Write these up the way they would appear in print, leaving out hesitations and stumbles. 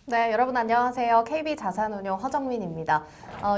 네, 여러분 안녕하세요. KB자산운용 허정민입니다.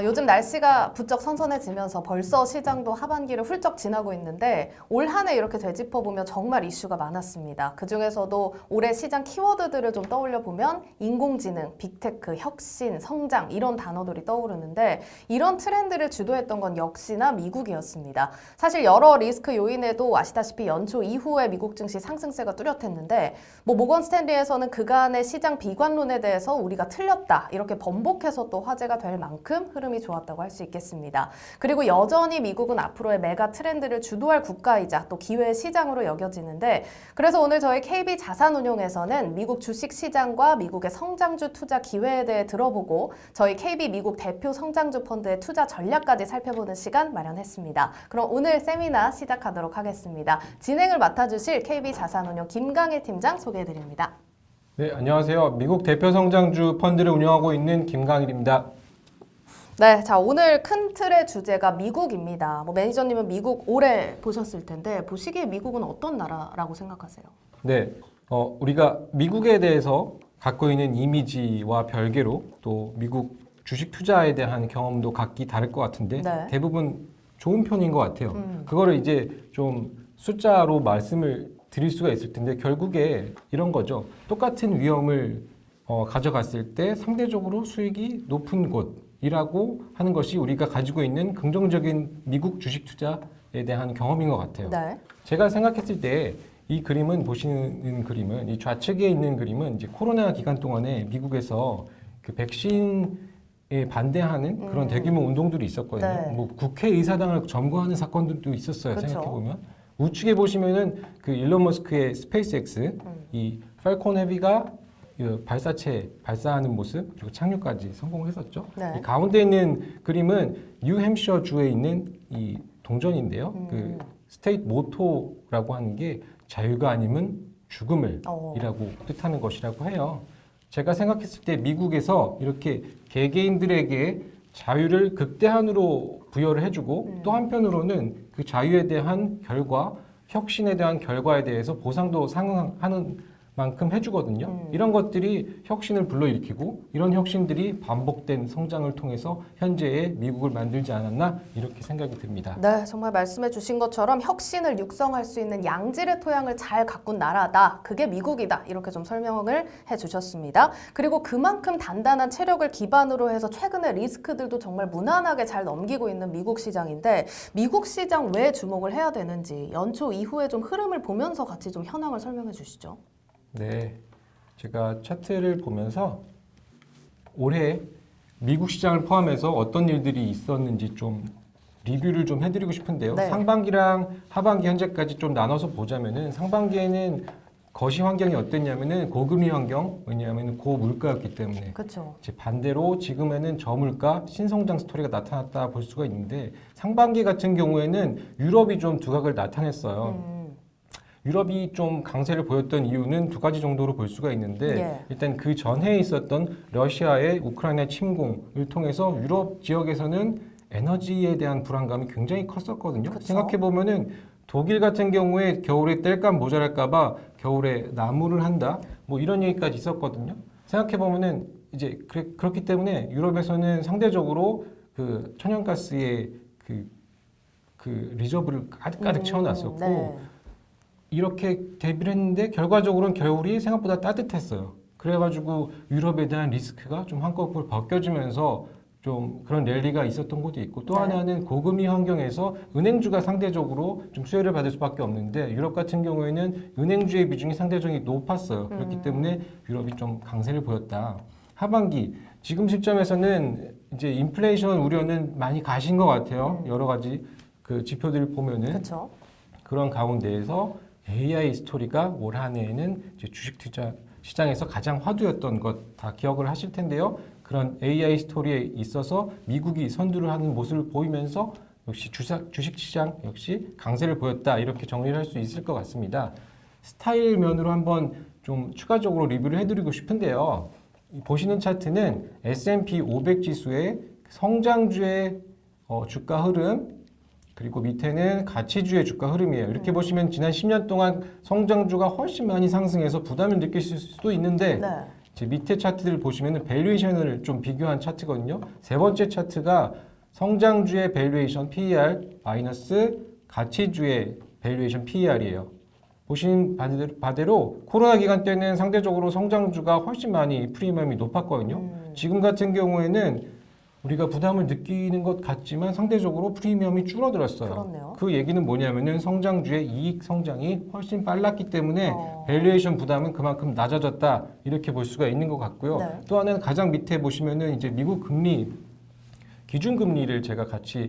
요즘 날씨가 부쩍 선선해지면서 벌써 시장도 하반기를 훌쩍 지나고 있는데 올 한 해 이렇게 되짚어보면 정말 이슈가 많았습니다. 그중에서도 올해 시장 키워드들을 좀 떠올려보면 인공지능, 빅테크, 혁신, 성장 이런 단어들이 떠오르는데 이런 트렌드를 주도했던 건 역시나 미국이었습니다. 사실 여러 리스크 요인에도 아시다시피 연초 이후에 미국 증시 상승세가 뚜렷했는데 모건 스탠리에서는 그간의 시장 비관론에 대해서 우리가 틀렸다 이렇게 번복해서 또 화제가 될 만큼 흐름이 좋았다고 할 수 있겠습니다. 그리고 여전히 미국은 앞으로의 메가 트렌드를 주도할 국가이자 또 기회의 시장으로 여겨지는데 그래서 오늘 저희 KB자산운용에서는 미국 주식시장과 미국의 성장주 투자 기회에 대해 들어보고 저희 KB 미국 대표 성장주 펀드의 투자 전략까지 살펴보는 시간 마련했습니다. 그럼 오늘 세미나 시작하도록 하겠습니다. 진행을 맡아주실 KB자산운용 김강일 팀장 소개해드립니다. 네, 안녕하세요. 미국 대표 성장주 펀드를 운영하고 있는 김강일입니다. 네, 자 오늘 큰 틀의 주제가 미국입니다. 매니저님은 미국 오래 보셨을 텐데 보시기에 미국은 어떤 나라라고 생각하세요? 네, 우리가 미국에 대해서 갖고 있는 이미지와 별개로 또 미국 주식 투자에 대한 경험도 각기 다를 것 같은데 네. 대부분 좋은 편인 것 같아요. 그거를 이제 좀 숫자로 말씀을 드릴 수가 있을 텐데 결국에 이런 거죠. 똑같은 위험을 가져갔을 때 상대적으로 수익이 높은 곳이라고 하는 것이 우리가 가지고 있는 긍정적인 미국 주식 투자에 대한 경험인 것 같아요. 네. 제가 생각했을 때 이 그림은 보시는 그림은 이 좌측에 있는 그림은 이제 코로나 기간 동안에 미국에서 그 백신에 반대하는 그런 대규모 운동들이 있었거든요. 네. 뭐 국회의사당을 점거하는 사건들도 있었어요. 그쵸. 생각해 보면. 우측에 보시면은 그 일론 머스크의 스페이스X 이 팔콘 헤비가 그 발사체 발사하는 모습 그리고 착륙까지 성공했었죠. 네. 이 가운데 있는 그림은 뉴햄셔 주에 있는 이 동전인데요. 그 스테이트 모토라고 하는 게 자유가 아니면 죽음을이라고 뜻하는 것이라고 해요. 제가 생각했을 때 미국에서 이렇게 개개인들에게 자유를 극대한으로 부여를 해주고 또 한편으로는 그 자유에 대한 결과, 혁신에 대한 결과에 대해서 보상도 상응하는 만큼 해주거든요. 이런 것들이 혁신을 불러일으키고 이런 혁신들이 반복된 성장을 통해서 현재의 미국을 만들지 않았나 이렇게 생각이 듭니다. 네, 정말 말씀해 주신 것처럼 혁신을 육성할 수 있는 양질의 토양을 잘 가꾼 나라다. 그게 미국이다. 이렇게 좀 설명을 해 주셨습니다. 그리고 그만큼 단단한 체력을 기반으로 해서 최근의 리스크들도 정말 무난하게 잘 넘기고 있는 미국 시장인데 미국 시장 왜 주목을 해야 되는지 연초 이후에 좀 흐름을 보면서 같이 좀 현황을 설명해 주시죠. 네, 제가 차트를 보면서 올해 미국 시장을 포함해서 어떤 일들이 있었는지 좀 리뷰를 좀 해드리고 싶은데요. 네. 상반기랑 하반기 현재까지 좀 나눠서 보자면은 상반기에는 거시 환경이 어땠냐면은 고금리 환경, 왜냐하면 고물가였기 때문에. 그렇죠. 이제 반대로 지금에는 저물가, 신성장 스토리가 나타났다 볼 수가 있는데 상반기 같은 경우에는 유럽이 좀 두각을 나타냈어요. 유럽이 좀 강세를 보였던 이유는 두 가지 정도로 볼 수가 있는데 예. 일단 그 전해에 있었던 러시아의 우크라이나 침공을 통해서 유럽 지역에서는 에너지에 대한 불안감이 굉장히 컸었거든요. 그쵸. 생각해 보면은 독일 같은 경우에 겨울에 땔감 모자랄까봐 겨울에 나무를 한다 뭐 이런 얘기까지 있었거든요. 생각해 보면은 이제 그렇기 때문에 유럽에서는 상대적으로 그 천연가스의 그 리저브를 가득 채워놨었고. 네. 이렇게 대비를 했는데 결과적으로는 겨울이 생각보다 따뜻했어요. 그래가지고 유럽에 대한 리스크가 좀 한꺼풀 벗겨지면서 좀 그런 랠리가 있었던 것도 있고 또 네. 하나는 고금리 환경에서 은행주가 상대적으로 좀 수혜를 받을 수밖에 없는데 유럽 같은 경우에는 은행주의 비중이 상대적으로 높았어요. 그렇기 때문에 유럽이 좀 강세를 보였다. 하반기 지금 시점에서는 이제 인플레이션 우려는 많이 가신 것 같아요. 여러 가지 그 지표들을 보면은 그렇죠. 그런 가운데에서 AI 스토리가 올 한 해에는 이제 주식 투자 시장에서 가장 화두였던 것 다 기억을 하실 텐데요. 그런 AI 스토리에 있어서 미국이 선두를 하는 모습을 보이면서 역시 주식 시장 역시 강세를 보였다 이렇게 정리를 할 수 있을 것 같습니다. 스타일 면으로 한번 좀 추가적으로 리뷰를 해드리고 싶은데요. 보시는 차트는 S&P 500 지수의 성장주의 주가 흐름 그리고 밑에는 가치주의 주가 흐름이에요. 이렇게 보시면 지난 10년 동안 성장주가 훨씬 많이 상승해서 부담을 느끼실 수도 있는데 네. 이제 밑에 차트들 보시면은 밸류에이션을 좀 비교한 차트거든요. 세 번째 차트가 성장주의 밸류에이션 PER 마이너스 가치주의 밸류에이션 PER이에요. 보신 바대로 코로나 기간 때는 상대적으로 성장주가 훨씬 많이 프리미엄이 높았거든요. 지금 같은 경우에는 우리가 부담을 느끼는 것 같지만 상대적으로 프리미엄이 줄어들었어요. 그렇네요. 그 얘기는 뭐냐면은 성장주의 이익 성장이 훨씬 빨랐기 때문에 밸류에이션 부담은 그만큼 낮아졌다 이렇게 볼 수가 있는 것 같고요. 네. 또 하나는 가장 밑에 보시면은 이제 미국 금리 기준금리를 제가 같이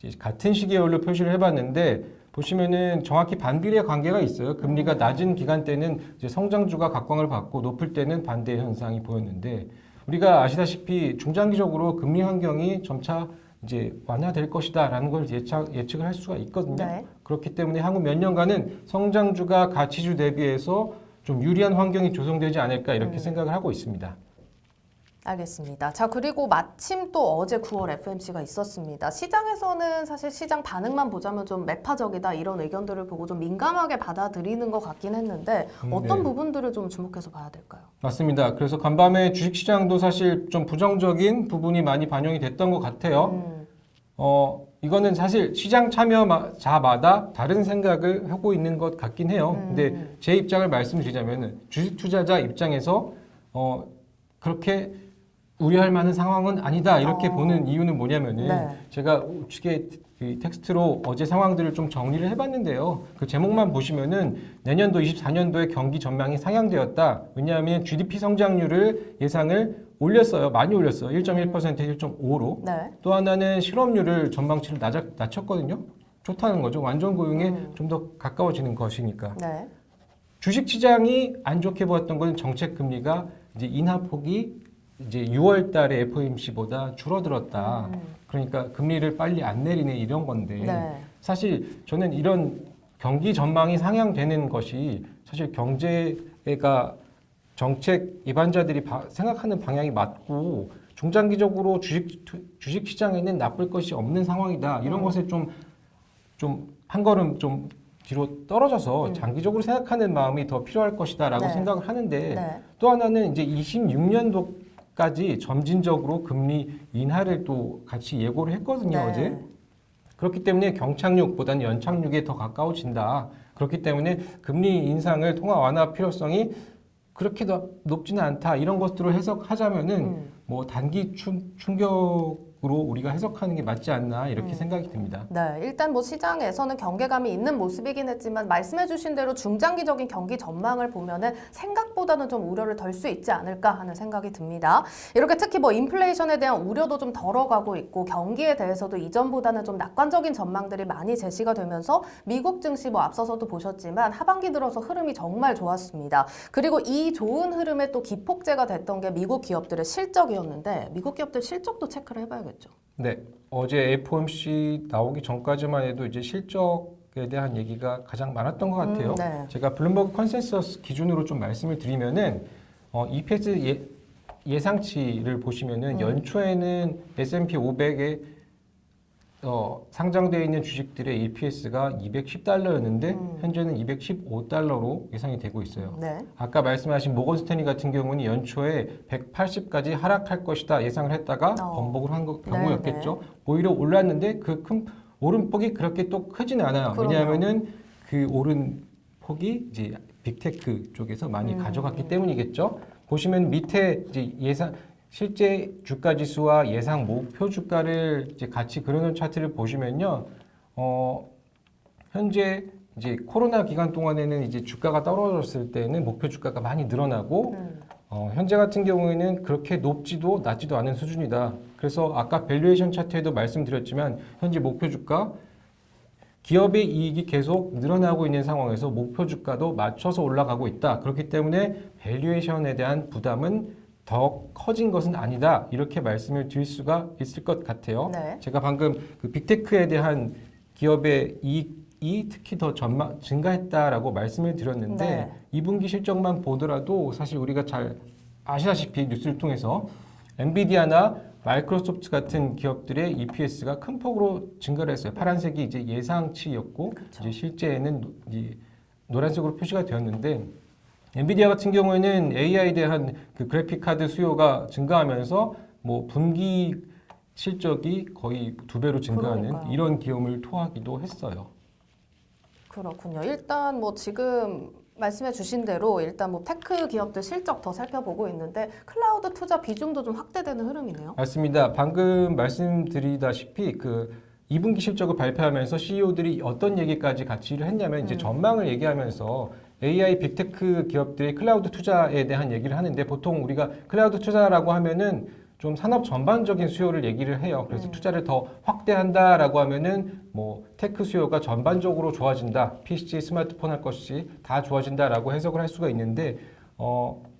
이제 같은 시계열로 표시를 해봤는데 보시면은 정확히 반비례 관계가 있어요. 금리가 낮은 기간 때는 이제 성장주가 각광을 받고 높을 때는 반대 현상이 보였는데 우리가 아시다시피 중장기적으로 금리 환경이 점차 이제 완화될 것이다라는 걸 예측을 할 수가 있거든요. 네. 그렇기 때문에 향후 몇 년간은 성장주가 가치주 대비해서 좀 유리한 환경이 조성되지 않을까 이렇게 생각을 하고 있습니다. 알겠습니다. 자, 그리고 마침 또 어제 9월 FOMC가 있었습니다. 시장에서는 사실 시장 반응만 보자면 좀 매파적이다 이런 의견들을 보고 좀 민감하게 받아들이는 것 같긴 했는데 어떤 네. 부분들을 좀 주목해서 봐야 될까요? 맞습니다. 그래서 간밤에 주식시장도 사실 좀 부정적인 부분이 많이 반영이 됐던 것 같아요. 이거는 사실 시장 참여자마다 다른 생각을 하고 있는 것 같긴 해요. 근데 제 입장을 말씀드리자면 주식 투자자 입장에서 그렇게 우려할 만한 상황은 아니다 이렇게 보는 이유는 뭐냐면은 네. 제가 우측에 그 텍스트로 어제 상황들을 좀 정리를 해봤는데요. 그 제목만 보시면은 내년도 24년도에 경기 전망이 상향되었다. 왜냐하면 GDP 성장률을 예상을 올렸어요. 많이 올렸어요. 1.1%에서 1.5로. 네. 또 하나는 실업률을 전망치를 낮췄거든요. 좋다는 거죠. 완전 고용에 좀 더 가까워지는 것이니까. 네. 주식 시장이 안 좋게 보았던 건 정책 금리가 이제 인하폭이 이제 6월 달에 FOMC보다 줄어들었다. 그러니까 금리를 빨리 안 내리네 이런 건데 네. 사실 저는 이런 경기 전망이 상향되는 것이 사실 경제가 정책 입안자들이 생각하는 방향이 맞고 중장기적으로 주식 시장에는 나쁠 것이 없는 상황이다. 이런 것에 좀 한 걸음 좀 뒤로 떨어져서 장기적으로 생각하는 마음이 더 필요할 것이다라고 네. 생각을 하는데 네. 또 하나는 이제 26년도까지 점진적으로 금리 인하를 또 같이 예고를 했거든요, 네. 어제. 그렇기 때문에 경착륙보다는 연착륙에 더 가까워진다. 그렇기 때문에 금리 인상을 통화 완화 필요성이 그렇게 더 높지는 않다. 이런 것들을 해석하자면은 뭐 단기 충격으로 우리가 해석하는 게 맞지 않나 이렇게 생각이 듭니다. 네, 일단 뭐 시장에서는 경계감이 있는 모습이긴 했지만 말씀해주신 대로 중장기적인 경기 전망을 보면은 생각보다는 좀 우려를 덜 수 있지 않을까 하는 생각이 듭니다. 이렇게 특히 뭐 인플레이션에 대한 우려도 좀 덜어가고 있고 경기에 대해서도 이전보다는 좀 낙관적인 전망들이 많이 제시가 되면서 미국 증시 뭐 앞서서도 보셨지만 하반기 들어서 흐름이 정말 좋았습니다. 그리고 이 좋은 흐름에 또 기폭제가 됐던 게 미국 기업들의 실적이었는데 미국 기업들 실적도 체크를 해봐야겠죠. 네, 어제 FOMC 나오기 전까지만 해도 이제 실적에 대한 얘기가 가장 많았던 것 같아요. 네. 제가 블룸버그 컨센서스 기준으로 좀 말씀을 드리면은 EPS 예상치를 보시면은 연초에는 S&P 500에 상장되어 있는 주식들의 EPS가 210달러였는데 현재는 215달러로 예상이 되고 있어요. 네. 아까 말씀하신 모건 스탠리 같은 경우는 연초에 180까지 하락할 것이다 예상을 했다가 번복을 한 경우였겠죠. 오히려 올랐는데 그 큰 오름폭이 그렇게 또 크진 않아요. 그럼요. 왜냐하면은 그 오름폭이 이제 빅테크 쪽에서 많이 가져갔기 때문이겠죠. 보시면 밑에 이제 실제 주가 지수와 예상 목표 주가를 이제 같이 그려놓은 차트를 보시면요, 현재 이제 코로나 기간 동안에는 이제 주가가 떨어졌을 때는 목표 주가가 많이 늘어나고, 현재 같은 경우에는 그렇게 높지도 낮지도 않은 수준이다. 그래서 아까 밸류에이션 차트에도 말씀드렸지만 현재 목표 주가 기업의 이익이 계속 늘어나고 있는 상황에서 목표 주가도 맞춰서 올라가고 있다. 그렇기 때문에 밸류에이션에 대한 부담은 더 커진 것은 아니다. 이렇게 말씀을 드릴 수가 있을 것 같아요. 네. 제가 방금 그 빅테크에 대한 기업의 이익이 특히 더 증가했다라고 말씀을 드렸는데 네. 2분기 실적만 보더라도 사실 우리가 잘 아시다시피 뉴스를 통해서 엔비디아나 마이크로소프트 같은 기업들의 EPS가 큰 폭으로 증가를 했어요. 파란색이 이제 예상치였고 이제 실제에는 이 노란색으로 표시가 되었는데 엔비디아 같은 경우에는 AI에 대한 그 그래픽 카드 수요가 증가하면서 뭐 분기 실적이 거의 2배로 증가하는 그러니까요. 이런 기업을 토하기도 했어요. 그렇군요. 일단 뭐 지금 말씀해 주신 대로 일단 뭐 테크 기업들 실적 더 살펴보고 있는데 클라우드 투자 비중도 좀 확대되는 흐름이네요. 맞습니다. 방금 말씀드리다시피 그 2분기 실적을 발표하면서 CEO들이 어떤 얘기까지 같이 했냐면 이제 전망을 얘기하면서 AI 빅테크 기업들의 클라우드 투자에 대한 얘기를 하는데 보통 우리가 클라우드 투자라고 하면은 좀 산업 전반적인 수요를 얘기를 해요. 그래서 투자를 더 확대한다라고 하면은 뭐 테크 수요가 전반적으로 좋아진다. PC, 스마트폰 할 것이 다 좋아진다라고 해석을 할 수가 있는데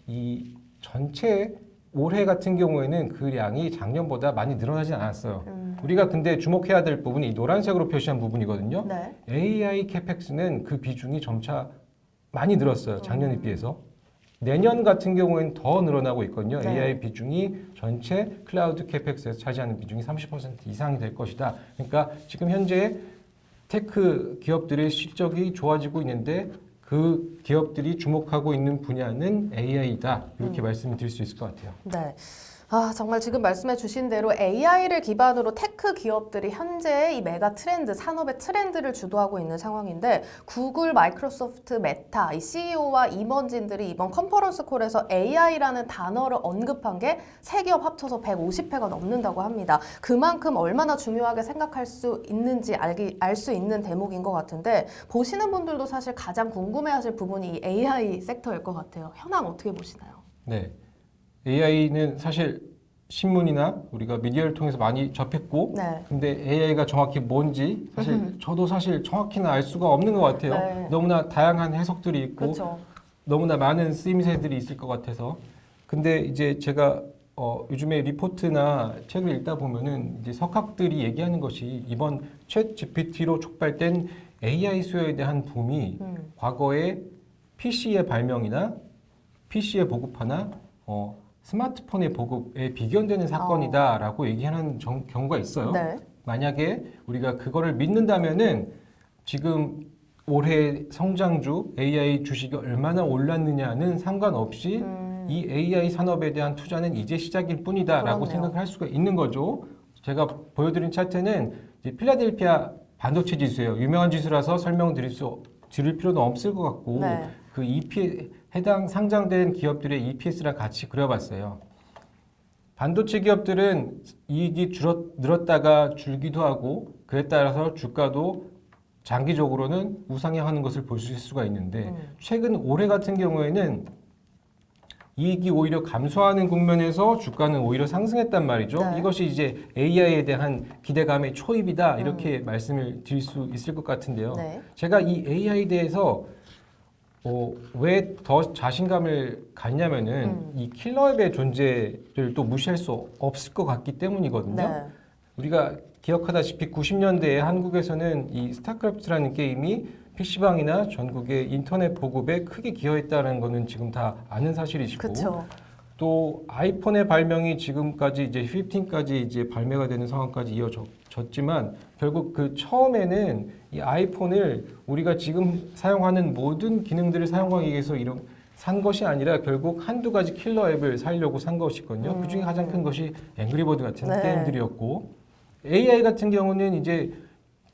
이 전체 올해 같은 경우에는 그 양이 작년보다 많이 늘어나진 않았어요. 우리가 근데 주목해야 될 부분이 이 노란색으로 표시한 부분이거든요. 네. AI 캐펙스는 그 비중이 점차 많이 늘었어요. 작년에 비해서. 내년 같은 경우에는 더 늘어나고 있거든요. 네. AI 비중이 전체 클라우드 캐펙스에서 차지하는 비중이 30% 이상이 될 것이다. 그러니까 지금 현재 테크 기업들의 실적이 좋아지고 있는데 그 기업들이 주목하고 있는 분야는 AI다. 이렇게 말씀을 드릴 수 있을 것 같아요. 네. 아, 정말 지금 말씀해 주신 대로 AI를 기반으로 테크 기업들이 현재 이 메가 트렌드, 산업의 트렌드를 주도하고 있는 상황인데 구글, 마이크로소프트, 메타, 이 CEO와 임원진들이 이번 컨퍼런스 콜에서 AI라는 단어를 언급한 게 세 기업 합쳐서 150회가 넘는다고 합니다. 그만큼 얼마나 중요하게 생각할 수 있는지 알 수 있는 대목인 것 같은데 보시는 분들도 사실 가장 궁금해하실 부분이 이 AI 섹터일 것 같아요. 현황 어떻게 보시나요? 네. AI는 사실 신문이나 우리가 미디어를 통해서 많이 접했고, 네. 근데 AI가 정확히 뭔지 저도 사실 정확히는 알 수가 없는 것 같아요. 네. 너무나 다양한 해석들이 있고, 그렇죠. 너무나 많은 쓰임새들이 있을 것 같아서. 근데 이제 제가 요즘에 리포트나 책을 읽다 보면은 이제 석학들이 얘기하는 것이 이번 챗 GPT로 촉발된 AI 수요에 대한 붐이 과거에 PC의 발명이나 PC의 보급화나 스마트폰의 보급에 비견되는 사건이다라고 얘기하는 경우가 있어요. 네. 만약에 우리가 그거를 믿는다면은 지금 올해 성장주 AI 주식이 얼마나 올랐느냐는 상관없이 이 AI 산업에 대한 투자는 이제 시작일 뿐이다라고 그렇네요. 생각할 수가 있는 거죠. 제가 보여드린 차트는 이제 필라델피아 반도체 지수예요. 유명한 지수라서 드릴 필요는 없을 것 같고 네. 그 해당 상장된 기업들의 EPS랑 같이 그려봤어요. 반도체 기업들은 이익이 늘었다가 줄기도 하고 그에 따라서 주가도 장기적으로는 우상향하는 것을 볼 수가 있는데 최근 올해 같은 경우에는 이익이 오히려 감소하는 국면에서 주가는 오히려 상승했단 말이죠. 네. 이것이 이제 AI에 대한 기대감의 초입이다 이렇게 말씀을 드릴 수 있을 것 같은데요. 네. 제가 이 AI에 대해서 왜 더 자신감을 갖냐면은 이 킬러앱의 존재를 또 무시할 수 없을 것 같기 때문이거든요. 네. 우리가 기억하다시피 90년대에 한국에서는 이 스타크래프트라는 게임이 PC방이나 전국의 인터넷 보급에 크게 기여했다는 거는 지금 다 아는 사실이시고 그렇죠. 또 아이폰의 발명이 지금까지 이제 15까지 이제 발매가 되는 상황까지 이어졌지만 결국 그 처음에는 이 아이폰을 우리가 지금 사용하는 모든 기능들을 사용하기 위해서 산 것이 아니라 결국 한두 가지 킬러 앱을 사려고 산 것이거든요. 그 중에 가장 큰 것이 앵그리버드 같은 네. 게임들이었고 AI 같은 경우는 이제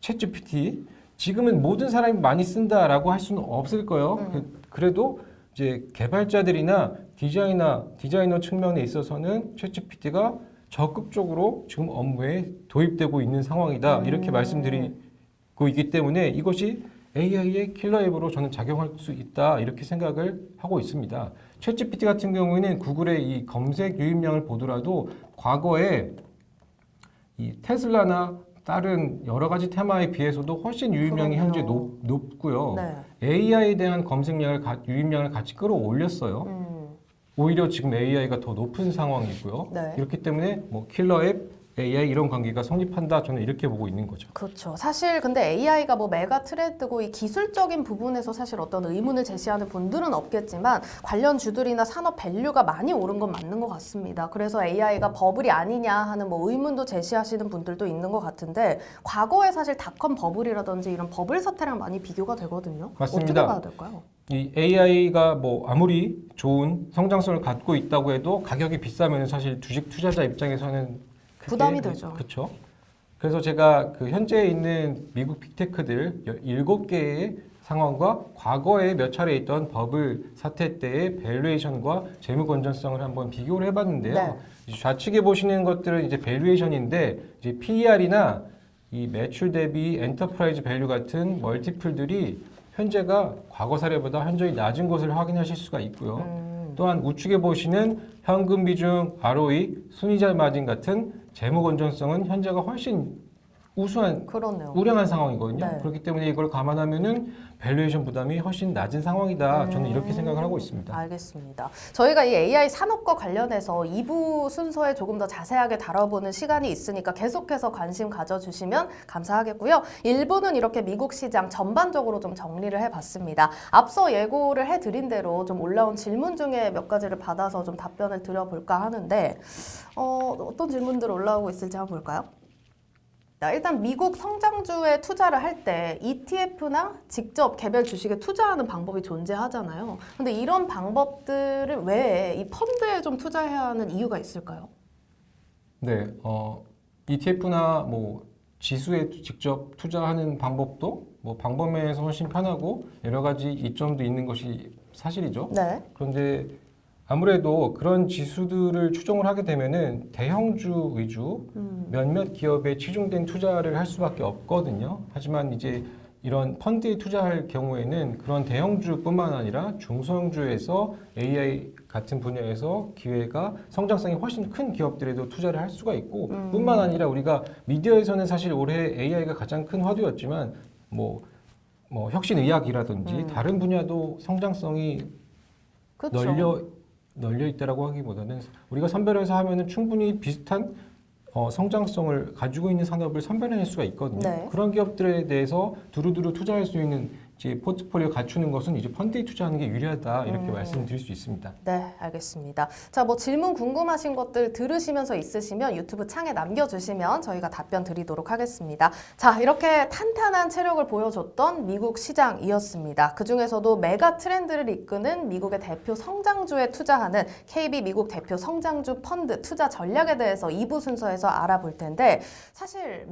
챗GPT 지금은 모든 사람이 많이 쓴다라고 할 수는 없을 거예요. 그래도 이제 개발자들이나 디자이너 측면에 있어서는 챗GPT가 적극적으로 지금 업무에 도입되고 있는 상황이다. 이렇게 말씀드리고 있기 때문에 이것이 AI의 킬러 앱으로 저는 작용할 수 있다. 이렇게 생각을 하고 있습니다. 챗GPT 같은 경우에는 구글의 이 검색 유입량을 보더라도 과거에 이 테슬라나 다른 여러 가지 테마에 비해서도 훨씬 유입량이 현재 높고요. 네. AI에 대한 유입량을 같이 끌어올렸어요. 오히려 지금 AI가 더 높은 상황이고요. 네. 이렇게 때문에 뭐 킬러 앱, AI 이런 관계가 성립한다. 저는 이렇게 보고 있는 거죠. 그렇죠. 사실 근데 AI가 뭐 메가 트렌드고 이 기술적인 부분에서 사실 어떤 의문을 제시하는 분들은 없겠지만 관련 주들이나 산업 밸류가 많이 오른 건 맞는 것 같습니다. 그래서 AI가 버블이 아니냐 하는 뭐 의문도 제시하시는 분들도 있는 것 같은데 과거에 사실 닷컴 버블이라든지 이런 버블 사태랑 많이 비교가 되거든요. 맞습니다. 어떻게 봐야 될까요? 이 AI가 뭐 아무리 좋은 성장성을 갖고 있다고 해도 가격이 비싸면 사실 주식 투자자 입장에서는 부담이 되죠. 그렇죠. 그래서 제가 그 현재 있는 미국 빅테크들 7개의 상황과 과거에 몇 차례 있던 버블 사태 때의 밸류에이션과 재무 건전성을 한번 비교를 해봤는데요. 네. 좌측에 보시는 것들은 이제 밸류에이션인데 이제 PER이나 이 매출 대비 엔터프라이즈 밸류 같은 멀티플들이 현재가 과거 사례보다 현저히 낮은 것을 확인하실 수가 있고요. 또한 우측에 보시는 현금 비중, ROE, 순이자 마진 같은 재무 건전성은 현재가 훨씬 우수한 그렇네요. 우량한 상황이거든요. 네. 그렇기 때문에 이걸 감안하면은 밸류에이션 부담이 훨씬 낮은 상황이다. 저는 이렇게 생각을 하고 있습니다. 알겠습니다. 저희가 이 AI 산업과 관련해서 2부 순서에 조금 더 자세하게 다뤄보는 시간이 있으니까 계속해서 관심 가져주시면 감사하겠고요. 1부는 이렇게 미국 시장 전반적으로 좀 정리를 해봤습니다. 앞서 예고를 해드린 대로 좀 올라온 질문 중에 몇 가지를 받아서 좀 답변을 드려볼까 하는데 어떤 질문들 올라오고 있을지 한번 볼까요? 일단 미국 성장주에 투자를 할 때 ETF나 직접 개별 주식에 투자하는 방법이 존재하잖아요. 근데 이런 방법들을 왜 이 펀드에 좀 투자해야 하는 이유가 있을까요? 네, ETF나 뭐 지수에 직접 투자하는 방법도 뭐 방법면에서 훨씬 편하고 여러 가지 이점도 있는 것이 사실이죠. 네. 그런데 아무래도 그런 지수들을 추종을 하게 되면은 대형주 위주 몇몇 기업에 치중된 투자를 할 수밖에 없거든요. 하지만 이제 이런 펀드에 투자할 경우에는 그런 대형주뿐만 아니라 중소형주에서 AI 같은 분야에서 기회가 성장성이 훨씬 큰 기업들에도 투자를 할 수가 있고 뿐만 아니라 우리가 미디어에서는 사실 올해 AI가 가장 큰 화두였지만 뭐 혁신의학이라든지 다른 분야도 성장성이 그렇죠. 널려 있다라고 하기보다는 우리가 선별해서 하면은 충분히 비슷한 성장성을 가지고 있는 산업을 선별해낼 수가 있거든요. 네. 그런 기업들에 대해서 두루두루 투자할 수 있는 이제 포트폴리오 갖추는 것은 이제 펀드에 투자하는 게 유리하다 이렇게 말씀드릴 수 있습니다. 네, 알겠습니다. 자, 뭐 질문 궁금하신 것들 들으시면서 있으시면 유튜브 창에 남겨주시면 저희가 답변 드리도록 하겠습니다. 자, 이렇게 탄탄한 체력을 보여줬던 미국 시장이었습니다. 그 중에서도 메가 트렌드를 이끄는 미국의 대표 성장주에 투자하는 KB 미국 대표 성장주 펀드 투자 전략에 대해서 2부 순서에서 알아볼 텐데 사실